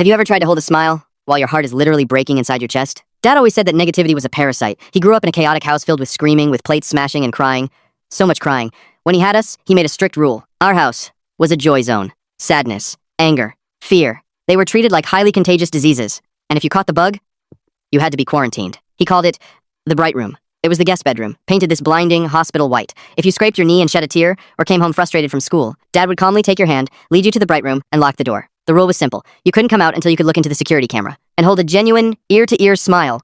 Have you ever tried to hold a smile while your heart is literally breaking inside your chest? Dad always said that negativity was a parasite. He grew up in a chaotic house filled with screaming, with plates smashing and crying. So much crying. When he had us, he made a strict rule. Our house was a joy zone. Sadness, anger, fear. They were treated like highly contagious diseases. And if you caught the bug, you had to be quarantined. He called it the bright room. It was the guest bedroom, painted this blinding hospital white. If you scraped your knee and shed a tear, or came home frustrated from school, Dad would calmly take your hand, lead you to the bright room, and lock the door. The rule was simple. You couldn't come out until you could look into the security camera and hold a genuine, ear-to-ear smile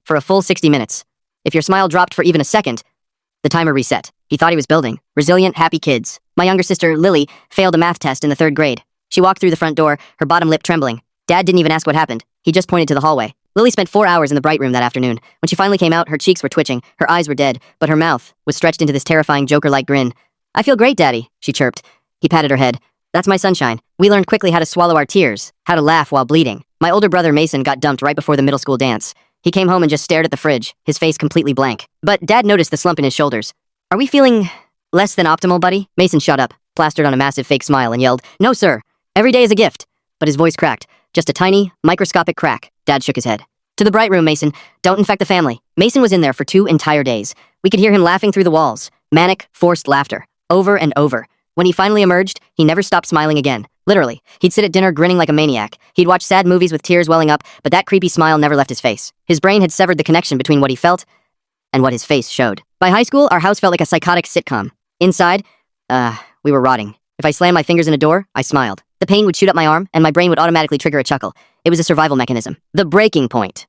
for a full 60 minutes. If your smile dropped for even a second, the timer reset. He thought he was building resilient, happy kids. My younger sister, Lily, failed a math test in the 3rd grade. She walked through the front door, her bottom lip trembling. Dad didn't even ask what happened. He just pointed to the hallway. Lily spent 4 hours in the bright room that afternoon. When she finally came out, her cheeks were twitching, her eyes were dead, but her mouth was stretched into this terrifying Joker-like grin. "I feel great, Daddy," she chirped. He patted her head. "That's my sunshine. We learned quickly how to swallow our tears, how to laugh while bleeding." My older brother Mason got dumped right before the middle school dance. He came home and just stared at the fridge, his face completely blank. But Dad noticed the slump in his shoulders. "Are we feeling less than optimal, buddy?" Mason shut up, plastered on a massive fake smile, and yelled, "No, sir. Every day is a gift." But his voice cracked. Just a tiny, microscopic crack. Dad shook his head. "To the bright room, Mason. Don't infect the family." Mason was in there for 2 entire days. We could hear him laughing through the walls. Manic, forced laughter. Over and over. When he finally emerged, he never stopped smiling again. Literally. He'd sit at dinner grinning like a maniac. He'd watch sad movies with tears welling up, but that creepy smile never left his face. His brain had severed the connection between what he felt and what his face showed. By high school, our house felt like a psychotic sitcom. Inside, we were rotting. If I slammed my fingers in a door, I smiled. The pain would shoot up my arm, and my brain would automatically trigger a chuckle. It was a survival mechanism. The breaking point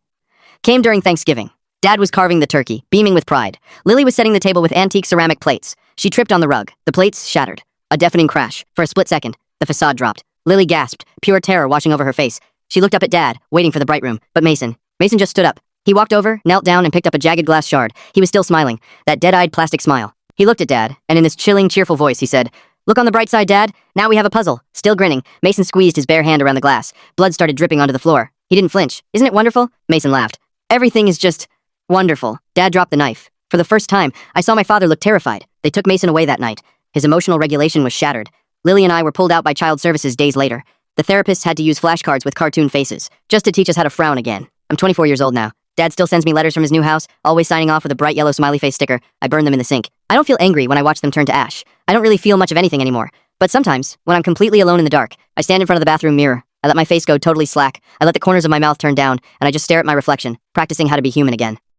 came during Thanksgiving. Dad was carving the turkey, beaming with pride. Lily was setting the table with antique ceramic plates. She tripped on the rug. The plates shattered. A deafening crash. For a split second, the facade dropped. Lily gasped, pure terror washing over her face. She looked up at Dad, waiting for the bright room. But Mason just stood up. He walked over, knelt down, and picked up a jagged glass shard. He was still smiling, that dead-eyed plastic smile. He looked at Dad, and in this chilling, cheerful voice, he said, "Look on the bright side, Dad. Now we have a puzzle." Still grinning, Mason squeezed his bare hand around the glass. Blood started dripping onto the floor. He didn't flinch. "Isn't it wonderful?" Mason laughed. "Everything is just wonderful." Dad dropped the knife. For the first time, I saw my father look terrified. They took Mason away that night. His emotional regulation was shattered. Lily and I were pulled out by child services days later. The therapists had to use flashcards with cartoon faces, just to teach us how to frown again. I'm 24 years old now. Dad still sends me letters from his new house, always signing off with a bright yellow smiley face sticker. I burn them in the sink. I don't feel angry when I watch them turn to ash. I don't really feel much of anything anymore. But sometimes, when I'm completely alone in the dark, I stand in front of the bathroom mirror. I let my face go totally slack. I let the corners of my mouth turn down, and I just stare at my reflection, practicing how to be human again.